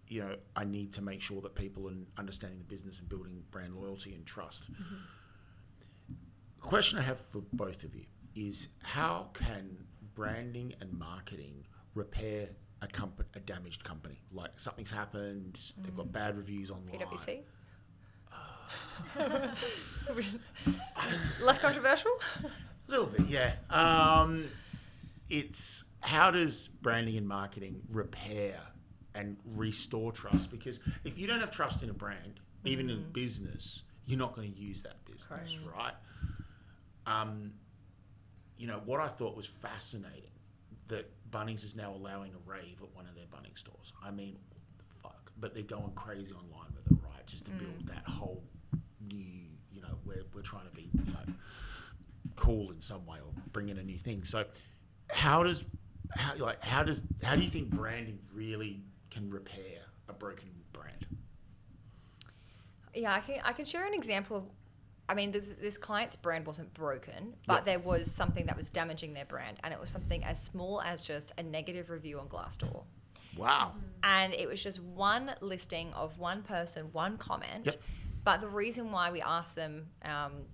you know, I need to make sure that people are understanding the business and building brand loyalty and trust. The question I have for both of you is, how can branding and marketing repair a damaged company? Like, something's happened, they've got bad reviews online. PwC? Less controversial? A little bit, yeah. It's how does branding and marketing repair and restore trust? Because if you don't have trust in a brand, even in a business, you're not going to use that business, right? You know, what I thought was fascinating, that Bunnings is now allowing a rave at one of their Bunnings stores. I mean, what the fuck? But they're going crazy online with it, right? Just to build that whole new, you know, we're trying to be, you know, cool in some way or bring in a new thing. So how do you think branding really can repair a broken brand? Yeah, I can share an example of, I mean, this client's brand wasn't broken, but there was something that was damaging their brand, and it was something as small as just a negative review on Glassdoor. Wow. And it was just one listing of one person, one comment But the reason why we asked them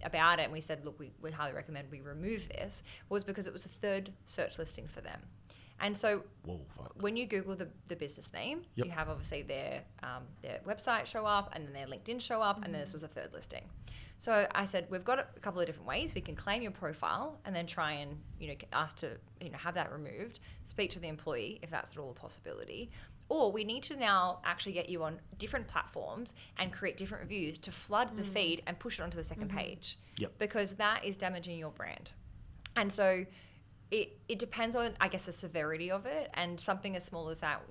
about it, and we said, look, we highly recommend we remove this, was because it was a third search listing for them. And so when you Google the business name, you have obviously their website show up, and then their LinkedIn show up, and then this was a third listing. So I said, we've got a couple of different ways. We can claim your profile and then try and, ask to, have that removed, speak to the employee if that's at all a possibility. Or we need to now actually get you on different platforms and create different reviews to flood the feed and push it onto the second page. Because that is damaging your brand. And so it depends on, I guess, the severity of it, and something as small as that,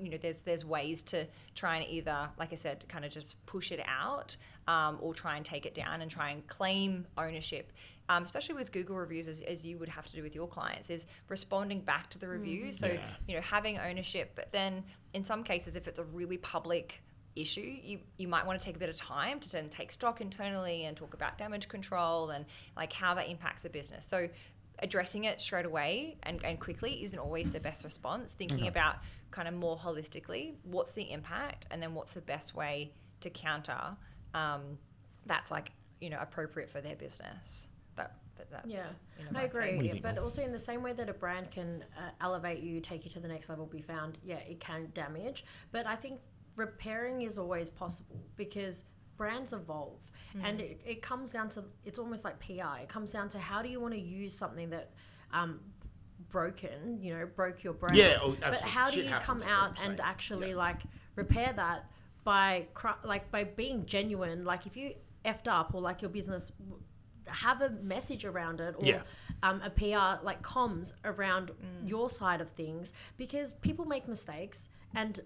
there's ways to try and either, like I said, kind of just push it out, or try and take it down and try and claim ownership, especially with Google reviews, as you would have to do with your clients, is responding back to the reviews. So, having ownership, but then in some cases, if it's a really public issue, you might want to take a bit of time to then take stock internally and talk about damage control and like how that impacts the business. So addressing it straight away and quickly isn't always the best response. Thinking about kind of more holistically, what's the impact, and then what's the best way to counter that's appropriate for their business. That's I agree. What do you think, But Mel? also in the same way that a brand can elevate you, take you to the next level, be found, it can damage. But I think repairing is always possible because brands evolve, and it comes down to, it's almost like PR. It comes down to how do you want to use something that broke your brand. Yeah, but how do you come out and actually repair that by being genuine? Like if you effed up, or like your business, have a message around it, or a PR like comms around your side of things, because people make mistakes, and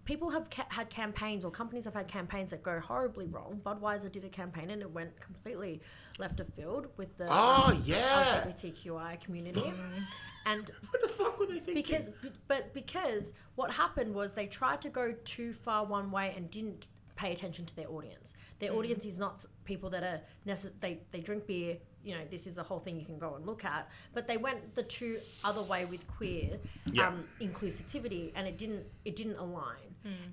people have had campaigns, or companies have had campaigns that go horribly wrong. Budweiser did a campaign and it went completely left of field with the LGBTQI community. And What the fuck were they thinking? because what happened was they tried to go too far one way and didn't pay attention to their audience. Their audience is not people that are they drink beer. This is a whole thing you can go and look at. But they went the two other way with queer inclusivity, and it didn't align.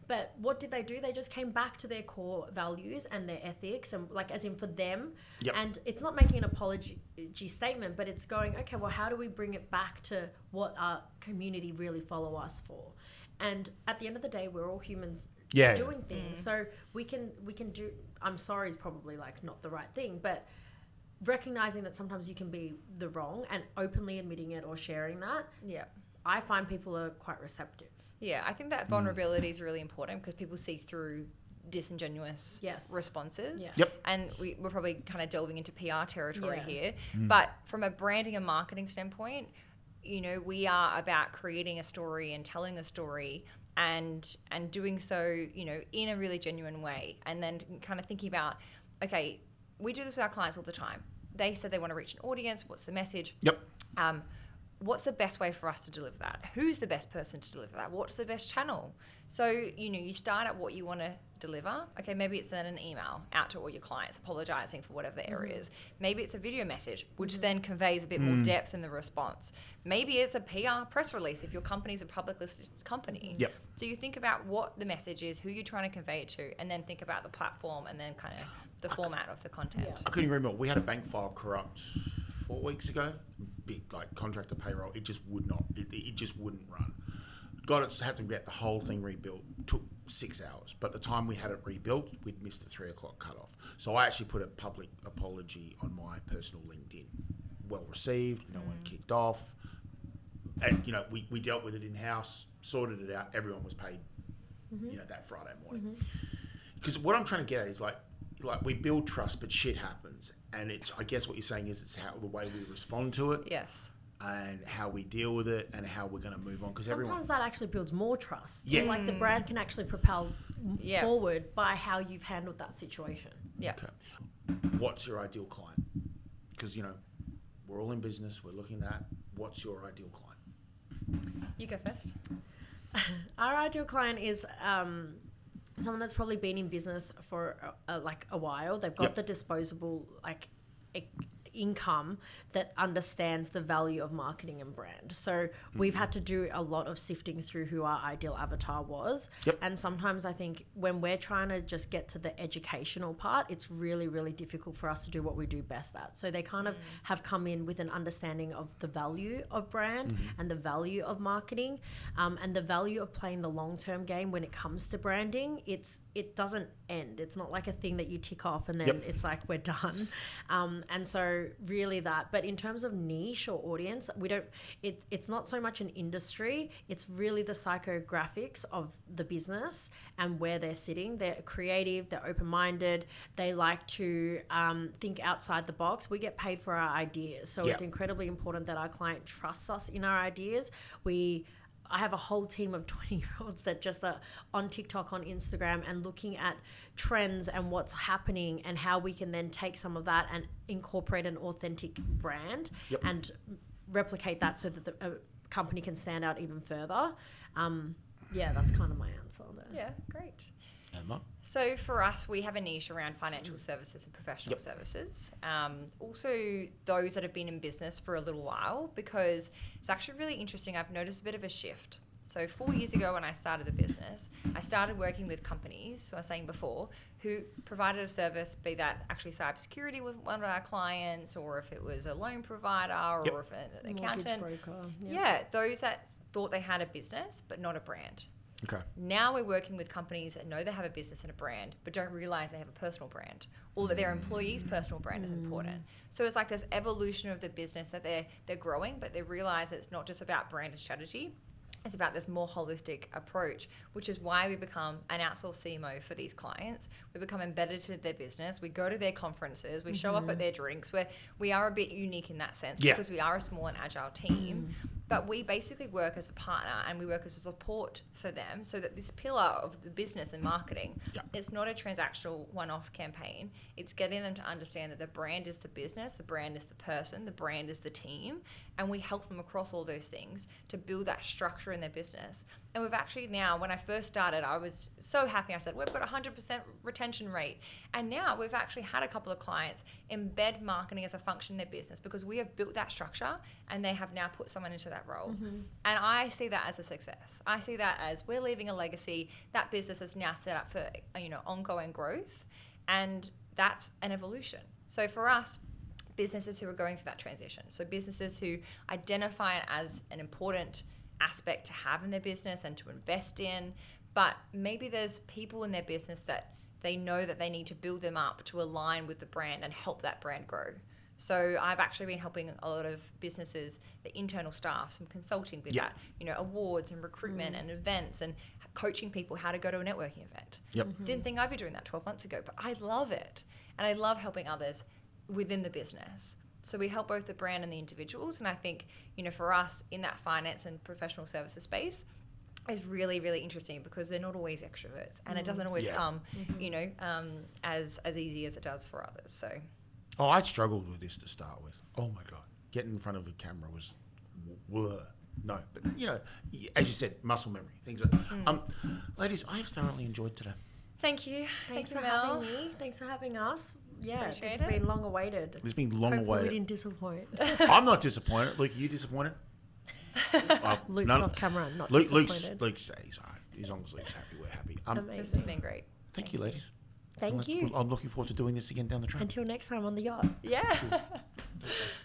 But what did they do? They just came back to their core values and their ethics, and as in for them. And it's not making an apology statement, but it's going, okay, well, how do we bring it back to what our community really follow us for? And at the end of the day, we're all humans doing things. So we can do, I'm sorry is probably not the right thing, but recognizing that sometimes you can be the wrong and openly admitting it or sharing that. I find people are quite receptive. I think that vulnerability is really important because people see through disingenuous responses. And we're probably kind of delving into PR territory here. But from a branding and marketing standpoint, we are about creating a story and telling a story and doing so, in a really genuine way. And then kind of thinking about, okay, we do this with our clients all the time. They said they want to reach an audience. What's the message? What's the best way for us to deliver that? Who's the best person to deliver that? What's the best channel? So, you start at what you want to deliver. Okay, maybe it's then an email out to all your clients apologizing for whatever the error is. Maybe it's a video message, which then conveys a bit more depth in the response. Maybe it's a PR press release if your company's a public listed company. So you think about what the message is, who you're trying to convey it to, and then think about the platform and then kind of the format of the content. I couldn't agree more. We had a bank file corrupt 4 weeks ago, big contractor payroll. It just would not. It just wouldn't run. Had to get the whole thing rebuilt. Took 6 hours. But the time we had it rebuilt, we'd missed the 3 o'clock cutoff. So I actually put a public apology on my personal LinkedIn. Well received. No one kicked off. And we dealt with it in house, sorted it out. Everyone was paid. That Friday morning. Because what I'm trying to get at is like we build trust, but shit happens. And I guess what you're saying is it's the way we respond to it. Yes. And how we deal with it and how we're going to move on. Because sometimes that actually builds more trust. Yeah. So the brand can actually propel forward by how you've handled that situation. Okay. What's your ideal client? Because, we're all in business. We're looking at what's your ideal client? You go first. Our ideal client is someone that's probably been in business for a while. They've got the disposable income that understands the value of marketing and brand. So we've had to do a lot of sifting through who our ideal avatar was. Yep. And sometimes I think when we're trying to just get to the educational part, it's really, really difficult for us to do what we do best at. So they kind of have come in with an understanding of the value of brand and the value of marketing, and the value of playing the long-term game when it comes to branding. It doesn't end. It's not like a thing that you tick off and then it's like we're done. And so really that. But in terms of niche or audience, it's not so much an industry. It's really the psychographics of the business and where they're sitting. They're creative. They're open-minded. They like to think outside the box. We get paid for our ideas, so it's incredibly important that our client trusts us in our ideas. I have a whole team of 20-year-olds that just are on TikTok, on Instagram, and looking at trends and what's happening and how we can then take some of that and incorporate an authentic brand and replicate that so that the company can stand out even further. That's kind of my answer there. Yeah, great. Emma? So for us, we have a niche around financial services and professional services. Also, those that have been in business for a little while, because it's actually really interesting. I've noticed a bit of a shift. So 4 years ago when I started the business, I started working with companies, I was saying before, who provided a service, be that actually cybersecurity with one of our clients, or if it was a loan provider, or if an accountant. Mortgage broker. Yeah, those that thought they had a business but not a brand. Okay. Now we're working with companies that know they have a business and a brand, but don't realize they have a personal brand, or that their employees' personal brand is important. So it's like this evolution of the business that they're growing, but they realize it's not just about brand and strategy. It's about this more holistic approach, which is why we become an outsourced CMO for these clients. We become embedded to their business. We go to their conferences. We show up at their drinks. We are a bit unique in that sense because we are a small and agile team. But we basically work as a partner and we work as a support for them, so that this pillar of the business and marketing, it's not a transactional one-off campaign. It's getting them to understand that the brand is the business, the brand is the person, the brand is the team, and we help them across all those things to build that structure in their business. And we've actually now, when I first started, I was so happy. I said, we've got a 100% retention rate. And now we've actually had a couple of clients embed marketing as a function in their business because we have built that structure and they have now put someone into that role. And I see that as a success. I see that as we're leaving a legacy. That business is now set up for ongoing growth, and that's an evolution. So for us, businesses who are going through that transition, so businesses who identify it as an important aspect to have in their business and to invest in, but maybe there's people in their business that they know that they need to build them up to align with the brand and help that brand grow. So I've actually been helping a lot of businesses, the internal staff, some consulting with that, awards and recruitment and events, and coaching people how to go to a networking event. Didn't think I'd be doing that 12 months ago, but I love it. And I love helping others within the business. So we help both the brand and the individuals. And I think, for us in that finance and professional services space is really, really interesting because they're not always extroverts, and it doesn't always come, as easy as it does for others. So. Oh, I struggled with this to start with. Oh my God. Getting in front of a camera was no, but as you said, muscle memory, things like ladies, I have thoroughly enjoyed today. Thank you. Thanks for Mel. having me. Thanks for having us. Yeah, Appreciate this has it. been long awaited. It's been long Hopefully awaited. we didn't disappoint. I'm not disappointed. Luke, you disappointed? Luke's none- off camera, not Luke's disappointed. he's all right. As long as Luke's happy, we're happy. This has been great. Thank you, ladies. Thank you. I'm looking forward to doing this again down the track. Until next time on the yacht. Yeah.